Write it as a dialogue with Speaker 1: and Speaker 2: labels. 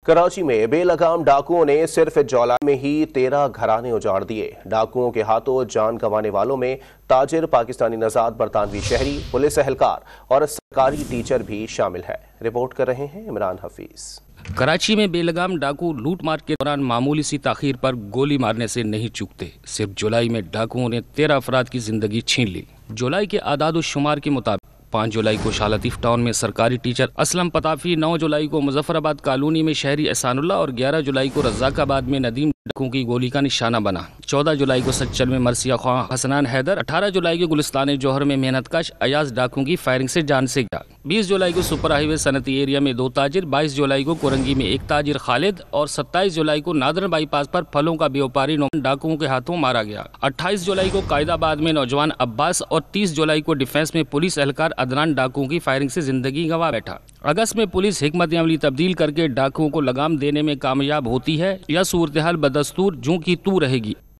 Speaker 1: कराची में बेलगाम डाकुओं ने सिर्फ जौला में ही 13 घराने उजाड़ दिए। डाकुओं के हाथों जान गंवाने वालों में ताजिर, पाकिस्तानी नजाद, बरतानवी शहरी, पुलिस एहलकार और सरकारी टीचर भी शामिल है। रिपोर्ट कर रहे हैं इमरान हफीज।
Speaker 2: कराची में बेलगाम डाकू लूटमार के दौरान मामूली सी ताखीर पर गोली मारने से नहीं चूकते। सिर्फ जुलाई में डाकुओं ने 13 अफराद की जिंदगी छीन ली। जुलाई के आदाद शुमार के मुताबिक 5 जुलाई को शाह लतीफ टाउन में सरकारी टीचर असलम पताफी, 9 जुलाई को मुजफ्फराबाद कॉलोनी में शहरी एहसानुल्लाह और 11 जुलाई को रज़ाकाबाद में नदीम डाकुओं की गोली का निशाना बना। 14 जुलाई को सच्चल में मरसिया ख्वां हसनान हैदर, 18 जुलाई को गुलिस्तान जौहर में मेहनतकश अयाज डाकुओं की फायरिंग से जान से गया। 20 जुलाई को सुपर हाईवे सनती एरिया में 2 ताजिर, 22 जुलाई को कोरंगी में 1 ताजिर खालिद और 27 जुलाई को नादरन बाईपास पर फलों का व्यापारी डाकुओं के हाथों मारा गया। 28 जुलाई को कायदाबाद में नौजवान अब्बास और 30 जुलाई को डिफेंस में पुलिस एहलकार अदनान डाकुओं की फायरिंग से जिंदगी गंवा बैठा। अगस्त में पुलिस हिकमत अमली तब्दील करके डाकुओं को लगाम देने में कामयाब होती है या सूरत हाल बदस्तूर जूं की तू रहेगी।